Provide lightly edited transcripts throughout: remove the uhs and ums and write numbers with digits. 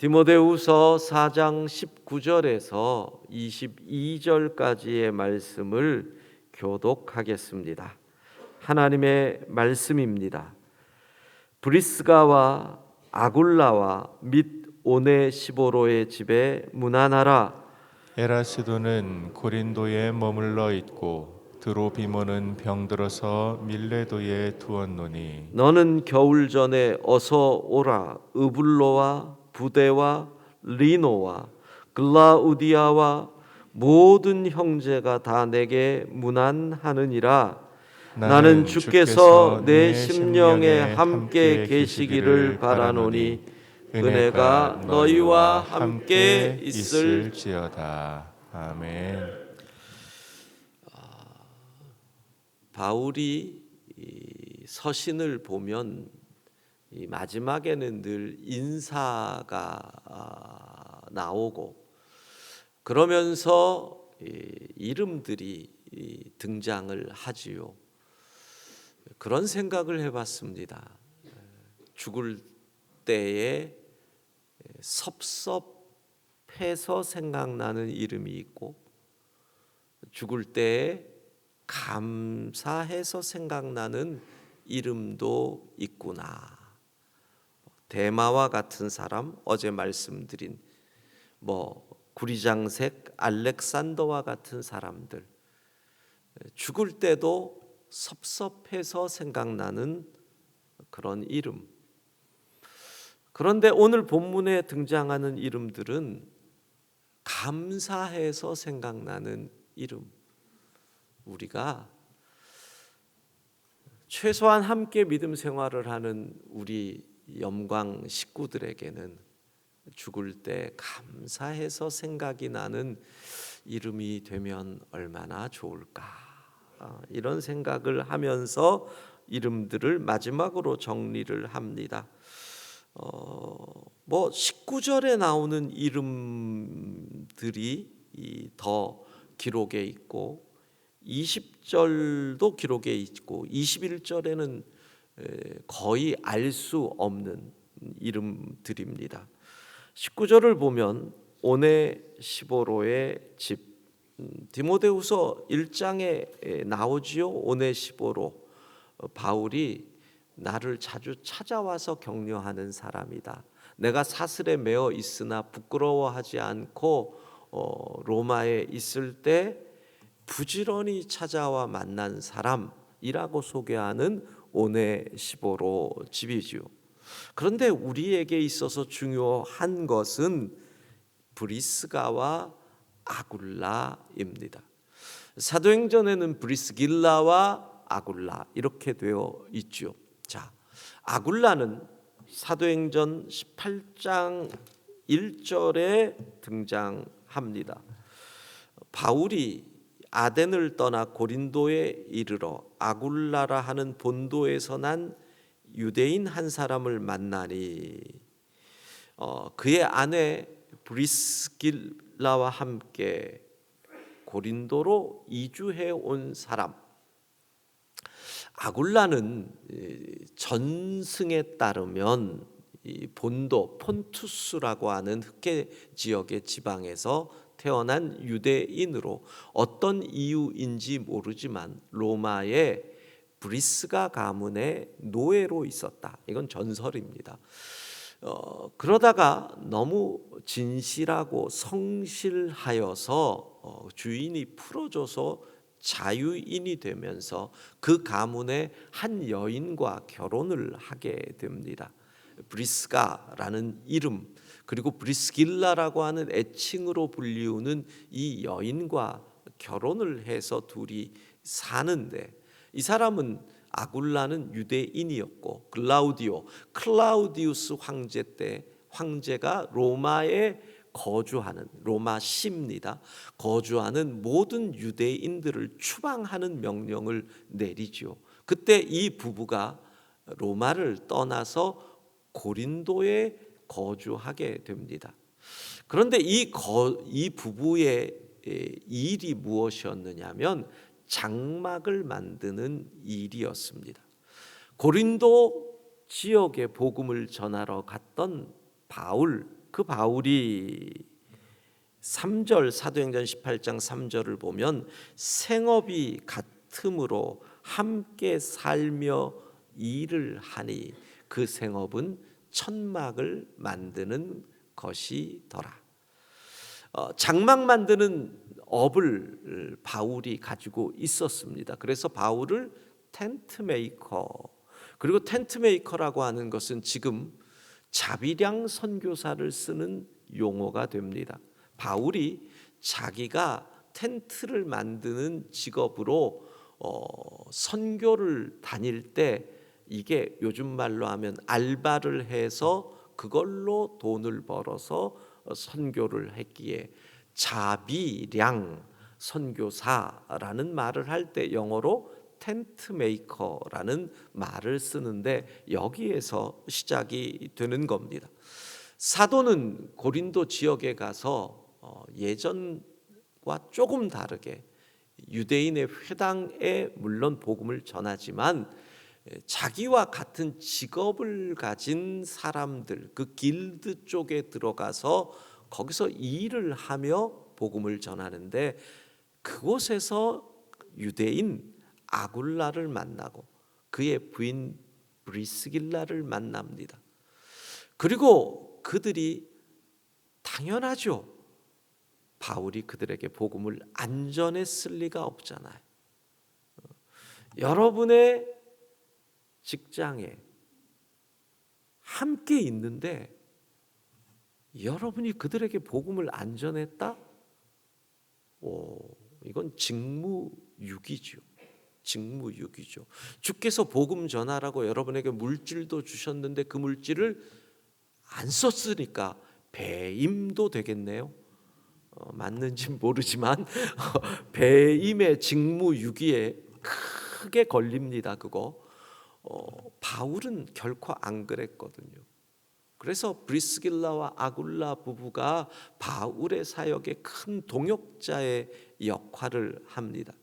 디모데후서 4장 19절에서 22절까지의 말씀을 교독하겠습니다. 하나님의 말씀입니다. 브리스가와 아굴라와 및 오네시보로의 집에 문안하라. 에라스도는 고린도에 머물러 있고 드로비모는 병들어서 밀레도에 두었노니 너는 겨울 전에 어서 오라. 으블로와 부데와 리노와 글라우디아와 모든 형제가 다 내게 문안하느니라. 나는 주께서 내 심령에 함께 계시기를 바라노니 은혜가 너희와 함께 있을지어다. 아멘. 바울이 이 서신을 보면 이 마지막에는 늘 인사가 나오고 그러면서 이름들이 등장을 하지요. 그런 생각을 해봤습니다. 죽을 때에 섭섭해서 생각나는 이름이 있고 죽을 때에 감사해서 생각나는 이름도 있구나. 데마와 같은 사람, 어제 말씀드린 구리장색 알렉산더와 같은 사람들, 죽을 때도 섭섭해서 생각나는 그런 이름. 그런데 오늘 본문에 등장하는 이름들은 감사해서 생각나는 이름. 우리가 최소한 함께 믿음 생활을 하는 우리 염광 식구들에게는 죽을 때 감사해서 생각이 나는 이름이 되면 얼마나 좋을까, 이런 생각을 하면서 이름들을 마지막으로 정리를 합니다. 19절에 나오는 이름들이 더 기록에 있고 20절도 기록에 있고 21절에는 거의 알 수 없는 이름들입니다. 19절을 보면 오네시보로의 집, 디모데후서 1장에 나오지요. 오네시보로, 바울이 나를 자주 찾아와서 격려하는 사람이다. 내가 사슬에 매어 있으나 부끄러워하지 않고 로마에 있을 때 부지런히 찾아와 만난 사람이라고 소개하는 오네시보로 집이지요. 그런데 우리에게 있어서 중요한 것은 브리스가와 아굴라입니다. 사도행전에는 브리스길라와 아굴라 이렇게 되어 있죠. 자, 아굴라는 사도행전 18장 1절에 등장합니다. 바울이 아덴을 떠나 고린도에 이르러 아굴라라 하는 본도에서 난 유대인 한 사람을 만나니 그의 아내 브리스길라와 함께 고린도로 이주해 온 사람. 아굴라는 전승에 따르면 이 본도 폰투스라고 하는 흑해 지역의 지방에서 태어난 유대인으로 어떤 이유인지 모르지만 로마의 브리스가 가문의 노예로 있었다. 이건 전설입니다. 그러다가 너무 진실하고 성실하여서 주인이 풀어줘서 자유인이 되면서 그 가문의 한 여인과 결혼을 하게 됩니다. 브리스가라는 이름, 그리고 브리스길라라고 하는 애칭으로 불리우는 이 여인과 결혼을 해서 둘이 사는데, 이 사람은 아굴라는 유대인이었고 클라우디우스 황제 때 황제가 로마에 거주하는, 로마시입니다. 거주하는 모든 유대인들을 추방하는 명령을 내리죠. 그때 이 부부가 로마를 떠나서 고린도에 거주하게 됩니다. 그런데 이 부부의 일이 무엇이었느냐면 장막을 만드는 일이었습니다. 고린도 지역에 복음을 전하러 갔던 바울, 그 바울이 3절 사도행전 18장 3절을 보면 생업이 같음으로 함께 살며 일을 하니 그 생업은 천막을 만드는 것이더라. 장막 만드는 업을 바울이 가지고 있었습니다. 그래서 바울을 텐트 메이커, 그리고 텐트 메이커라고 하는 것은 지금 자비량 선교사를 쓰는 용어가 됩니다. 바울이 자기가 텐트를 만드는 직업으로 선교를 다닐 때 이게 요즘 말로 하면 알바를 해서 그걸로 돈을 벌어서 선교를 했기에 자비량 선교사라는 말을 할 때 영어로 텐트 메이커라는 말을 쓰는데 여기에서 시작이 되는 겁니다. 사도는 고린도 지역에 가서 예전과 조금 다르게 유대인의 회당에 물론 복음을 전하지만 자기와 같은 직업을 가진 사람들, 그 길드 쪽에 들어가서 거기서 일을 하며 복음을 전하는데 그곳에서 유대인 아굴라를 만나고 그의 부인 브리스길라를 만납니다. 그리고 그들이 당연하죠. 바울이 그들에게 복음을 안 전했을 리가 없잖아요. 여러분의 직장에 함께 있는데 여러분이 그들에게 복음을 안 전했다? 이건 직무유기죠. 직무유기죠. 주께서 복음 전하라고 여러분에게 물질도 주셨는데 그 물질을 안 썼으니까 배임도 되겠네요. 맞는지 모르지만 배임의 직무유기에 크게 걸립니다. 그거. 바울은 결코 안 그랬거든요. 그래서 브리스길라와 아굴라 부부가 바울의 사역에 큰 동역자의 역할을 합니다.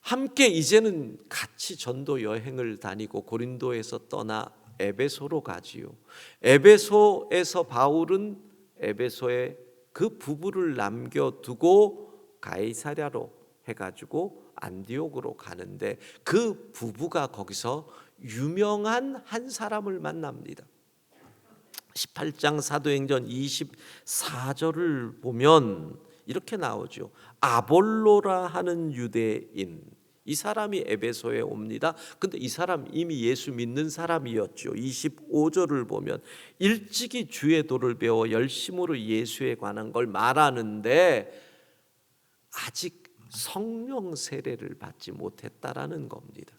함께 이제는 같이 전도 여행을 다니고 고린도에서 떠나 에베소로 가지요. 에베소에서 바울은 에베소에 그 부부를 남겨두고 가이사랴로 해가지고 안디옥으로 가는데 그 부부가 거기서 유명한 한 사람을 만납니다. 18장 사도행전 24절을 보면 이렇게 나오죠. 아볼로라 하는 유대인, 이 사람이 에베소에 옵니다. 근데 이 사람 이미 예수 믿는 사람이었죠. 25절을 보면 일찍이 주의 도를 배워 열심으로 예수에 관한 걸 말하는데 아직 성령 세례를 받지 못했다라는 겁니다.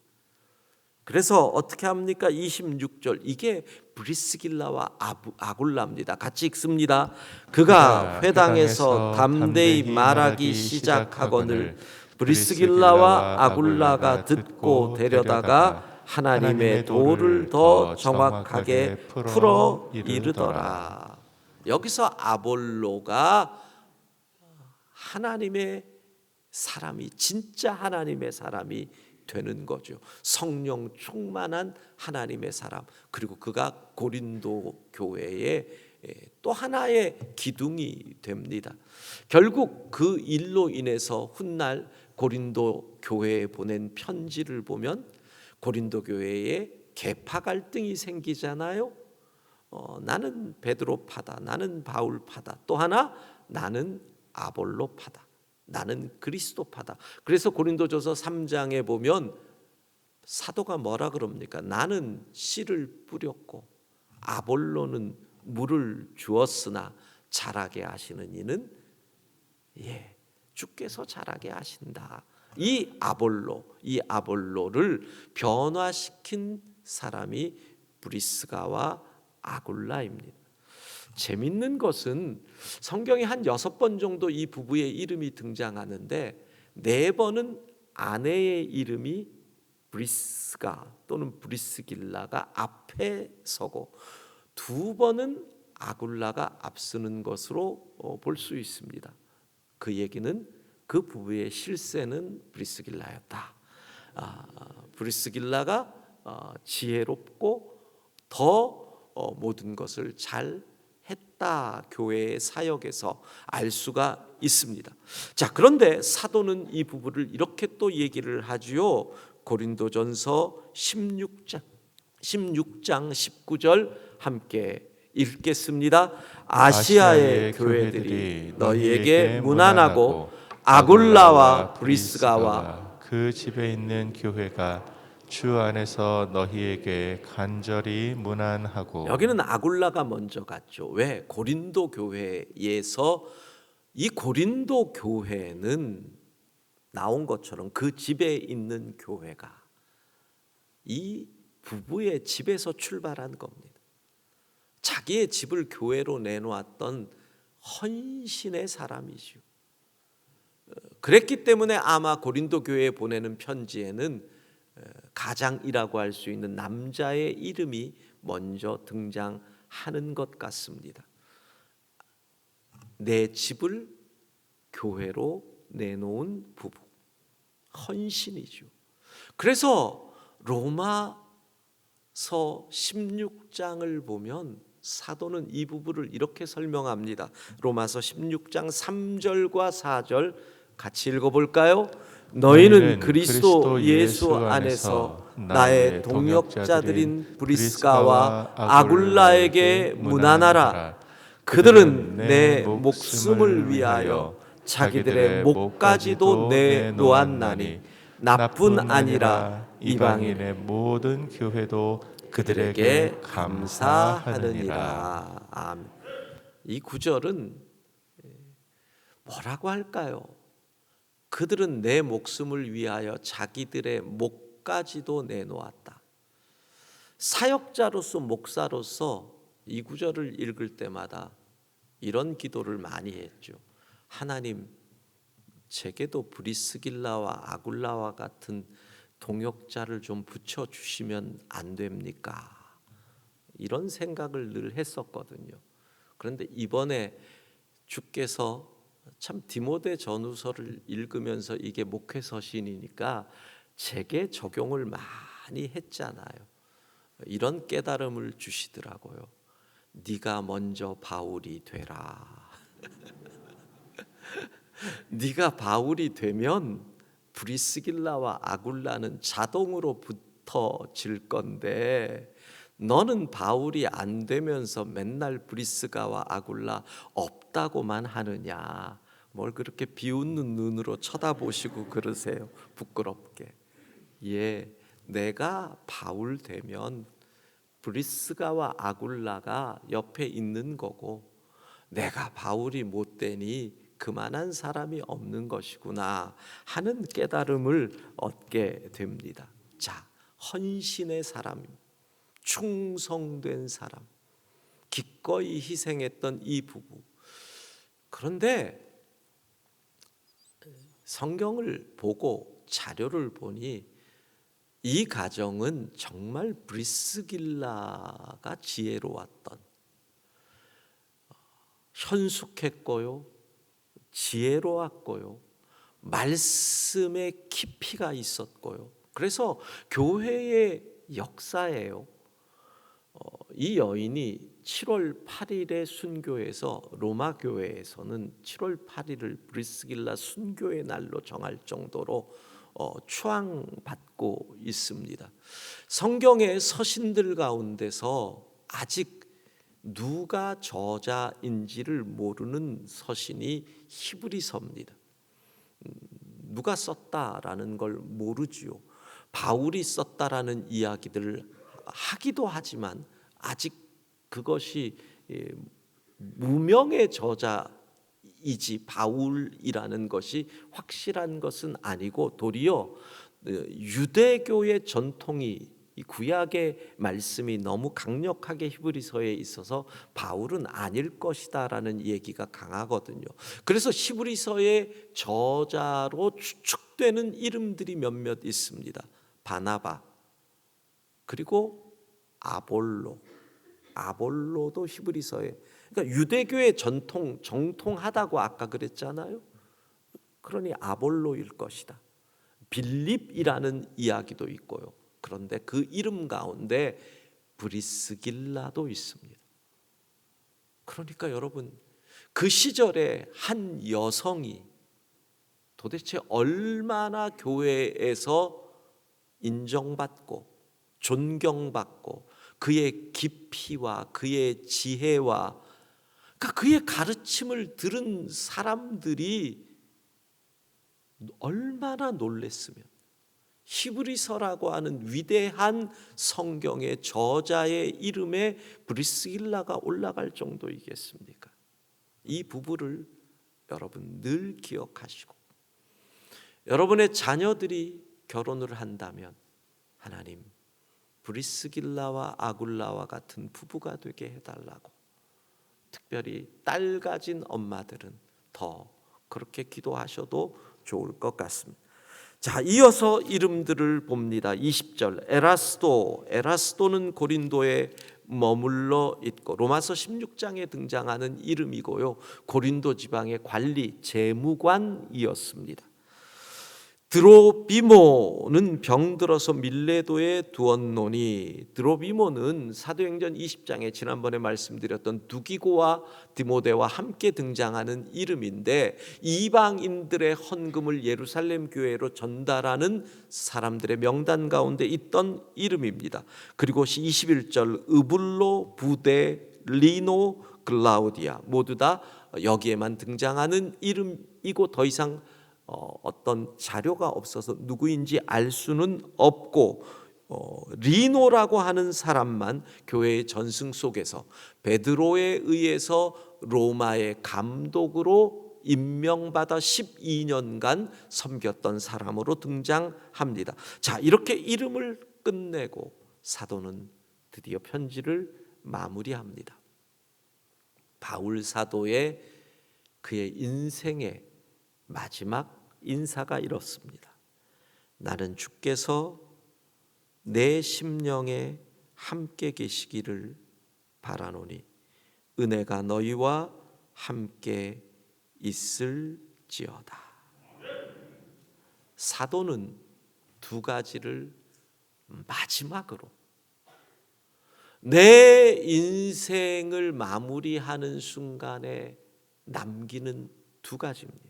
그래서 어떻게 합니까? 26절, 이게 브리스길라와 아굴라입니다. 같이 읽습니다. 그가 회당에서 담대히 말하기 시작하거늘 브리스길라와 아굴라가 듣고 데려다가 하나님의 도를 더 정확하게 풀어 이르더라. 여기서 아볼로가 하나님의 사람이, 진짜 하나님의 사람이 되는 거죠. 성령 충만한 하나님의 사람. 그리고 그가 고린도 교회의 또 하나의 기둥이 됩니다. 결국 그 일로 인해서 훗날 고린도 교회에 보낸 편지를 보면 고린도 교회에 계파 갈등이 생기잖아요. 나는 베드로파다, 나는 바울파다, 또 하나 나는 아볼로파다, 나는 그리스도파다. 그래서 고린도전서 3장에 보면 사도가 뭐라 그럽니까? 나는 씨를 뿌렸고 아볼로는 물을 주었으나 자라게 하시는 이는 주께서 자라게 하신다. 이 아볼로를 변화시킨 사람이 브리스가와 아굴라입니다. 재밌는 것은 성경에 한 6번 정도 이 부부의 이름이 등장하는데 4번은 아내의 이름이 브리스가 또는 브리스길라가 앞에 서고 2번은 아굴라가 앞서는 것으로 볼 수 있습니다. 그 얘기는 그 부부의 실세는 브리스길라였다. 브리스길라가 지혜롭고 더 모든 것을 잘 했다, 교회의 사역에서 알 수가 있습니다. 자, 그런데 사도는 이 부부를 이렇게 또 얘기를 하지요. 고린도전서 16장 19절 함께 읽겠습니다. 아시아의 교회들이 너희에게 문안하고 아굴라와 브리스가와 그 집에 있는 교회가 주 안에서 너희에게 간절히 문안하고. 여기는 아굴라가 먼저 갔죠. 왜? 고린도 교회에서 이 고린도 교회는 나온 것처럼 그 집에 있는 교회가 이 부부의 집에서 출발한 겁니다. 자기의 집을 교회로 내놓았던 헌신의 사람이죠. 그랬기 때문에 아마 고린도 교회에 보내는 편지에는 가장이라고 할 수 있는 남자의 이름이 먼저 등장하는 것 같습니다. 내 집을 교회로 내놓은 부부, 헌신이죠. 그래서 로마서 16장을 보면 사도는 이 부부를 이렇게 설명합니다. 로마서 16장 3절과 4절 같이 읽어볼까요? 너희는 그리스도 예수 안에서 나의 동역자들인 브리스가와 아굴라에게 문안하라. 그들은 내 목숨을 위하여 자기들의 목까지도 내놓았나니 나뿐 아니라 이방인의 모든 교회도 그들에게 감사하느니라. 아멘. 이 구절은 뭐라고 할까요? 그들은 내 목숨을 위하여 자기들의 목까지도 내놓았다. 사역자로서 목사로서 이 구절을 읽을 때마다 이런 기도를 많이 했죠. 하나님, 제게도 브리스길라와 아굴라와 같은 동역자를 좀 붙여주시면 안 됩니까? 이런 생각을 늘 했었거든요. 그런데 이번에 주께서 참 디모데 전후서를 읽으면서 이게 목회서신이니까 제게 적용을 많이 했잖아요. 이런 깨달음을 주시더라고요. 네가 먼저 바울이 되라. 네가 바울이 되면 브리스길라와 아굴라는 자동으로 붙어질 건데 너는 바울이 안 되면서 맨날 브리스가와 아굴라 없다고만 하느냐. 뭘 그렇게 비웃는 눈으로 쳐다보시고 그러세요. 부끄럽게. 예, 내가 바울 되면 브리스가와 아굴라가 옆에 있는 거고 내가 바울이 못 되니 그만한 사람이 없는 것이구나 하는 깨달음을 얻게 됩니다. 자, 헌신의 사람입니다. 충성된 사람, 기꺼이 희생했던 이 부부. 그런데 성경을 보고 자료를 보니 이 가정은 정말 브리스길라가 지혜로웠던, 현숙했고요, 지혜로웠고요, 말씀에 깊이가 있었고요. 그래서 교회의 역사예요. 이 여인이 7월 8일에 순교해서 로마 교회에서는 7월 8일을 브리스길라 순교의 날로 정할 정도로 추앙받고 있습니다. 성경의 서신들 가운데서 아직 누가 저자인지를 모르는 서신이 히브리서입니다. 누가 썼다라는 걸 모르지요. 바울이 썼다라는 이야기들을 하기도 하지만 아직 그것이 무명의 저자이지 바울이라는 것이 확실한 것은 아니고 도리어 유대교의 전통이 이 구약의 말씀이 너무 강력하게 히브리서에 있어서 바울은 아닐 것이다라는 얘기가 강하거든요. 그래서 히브리서의 저자로 추측되는 이름들이 몇몇 있습니다. 바나바, 그리고 아볼로도 히브리서에, 그러니까 유대교의 정통하다고 아까 그랬잖아요. 그러니 아볼로일 것이다. 빌립이라는 이야기도 있고요. 그런데 그 이름 가운데 브리스길라도 있습니다. 그러니까 여러분, 그 시절에 한 여성이 도대체 얼마나 교회에서 인정받고 존경받고 그의 깊이와 그의 지혜와 그러니까 그의 가르침을 들은 사람들이 얼마나 놀랬으면 히브리서라고 하는 위대한 성경의 저자의 이름에 브리스길라가 올라갈 정도이겠습니까? 이 부부를 여러분 늘 기억하시고 여러분의 자녀들이 결혼을 한다면 하나님 브리스길라와 아굴라와 같은 부부가 되게 해달라고, 특별히 딸 가진 엄마들은 더 그렇게 기도하셔도 좋을 것 같습니다. 자, 이어서 이름들을 봅니다. 20절 에라스도는 고린도에 머물러 있고, 로마서 16장에 등장하는 이름이고요, 고린도 지방의 관리 재무관이었습니다. 드로비모는 병들어서 밀레도에 두었노니, 드로비모는 사도행전 20장에 지난번에 말씀드렸던 두기고와 디모데와 함께 등장하는 이름인데, 이방인들의 헌금을 예루살렘 교회로 전달하는 사람들의 명단 가운데 있던 이름입니다. 그리고 21절 으블로, 부데, 리노, 글라우디아 모두 다 여기에만 등장하는 이름이고 더 이상 어떤 자료가 없어서 누구인지 알 수는 없고, 리노라고 하는 사람만 교회의 전승 속에서 베드로에 의해서 로마의 감독으로 임명받아 12년간 섬겼던 사람으로 등장합니다. 자, 이렇게 이름을 끝내고 사도는 드디어 편지를 마무리합니다. 바울 사도의 그의 인생의 마지막 인사가 이렇습니다. 나는 주께서 내 심령에 함께 계시기를 바라노니 은혜가 너희와 함께 있을지어다. 사도는 두 가지를 마지막으로 내 인생을 마무리하는 순간에 남기는 두 가지입니다.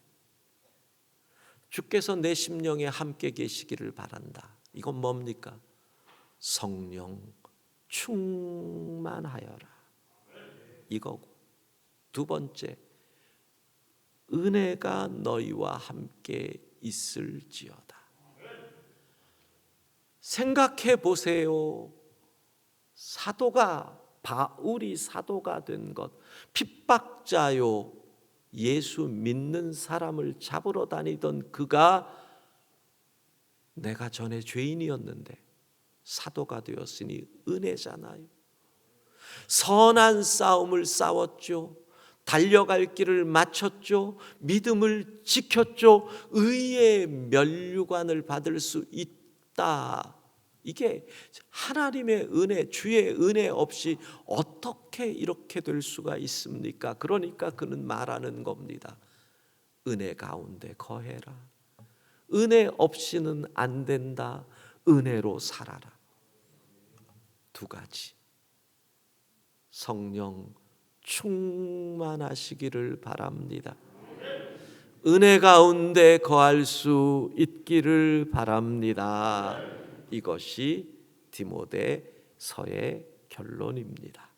주께서 내 심령에 함께 계시기를 바란다. 이건 뭡니까? 성령 충만하여라, 이거고, 두 번째 은혜가 너희와 함께 있을지어다. 생각해 보세요. 바울이 사도가 된 것, 핍박자요, 예수 믿는 사람을 잡으러 다니던 그가 내가 전에 죄인이었는데 사도가 되었으니 은혜잖아요. 선한 싸움을 싸웠죠. 달려갈 길을 마쳤죠. 믿음을 지켰죠. 의의 면류관을 받을 수 있다. 이게 하나님의 은혜, 주의 은혜 없이 어떻게 이렇게 될 수가 있습니까? 그러니까 그는 말하는 겁니다. 은혜 가운데 거해라. 은혜 없이는 안 된다. 은혜로 살아라. 두 가지. 성령 충만하시기를 바랍니다. 은혜 가운데 거할 수 있기를 바랍니다. 이것이 디모데서의 결론입니다.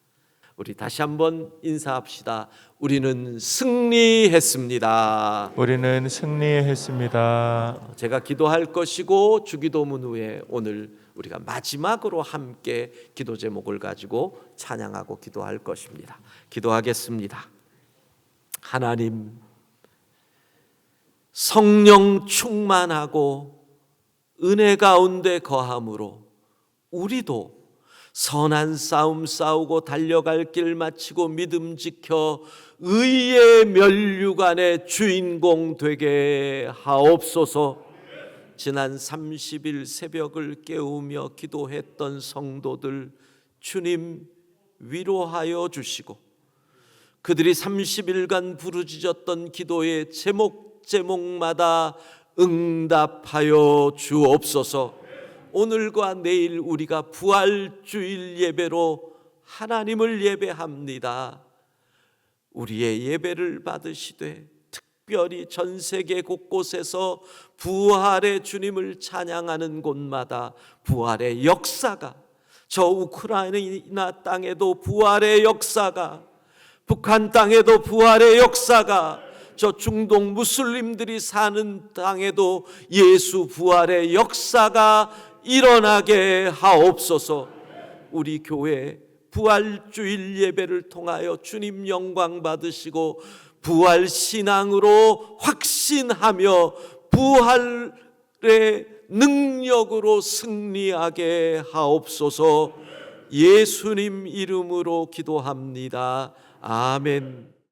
우리 다시 한번 인사합시다. 우리는 승리했습니다. 우리는 승리했습니다. 제가 기도할 것이고 주기도문 후에 오늘 우리가 마지막으로 함께 기도 제목을 가지고 찬양하고 기도할 것입니다. 기도하겠습니다. 하나님, 성령 충만하고 은혜 가운데 거함으로 우리도 선한 싸움 싸우고 달려갈 길 마치고 믿음 지켜 의의 면류관의 주인공 되게 하옵소서. 지난 30일 새벽을 깨우며 기도했던 성도들 주님 위로하여 주시고, 그들이 30일간 부르짖었던 기도의 제목마다 응답하여 주옵소서. 오늘과 내일 우리가 부활주일 예배로 하나님을 예배합니다. 우리의 예배를 받으시되 특별히 전 세계 곳곳에서 부활의 주님을 찬양하는 곳마다 부활의 역사가, 저 우크라이나 땅에도 부활의 역사가, 북한 땅에도 부활의 역사가, 저 중동 무슬림들이 사는 땅에도 예수 부활의 역사가 일어나게 하옵소서. 우리 교회 부활주일 예배를 통하여 주님 영광 받으시고 부활 신앙으로 확신하며 부활의 능력으로 승리하게 하옵소서. 예수님 이름으로 기도합니다. 아멘.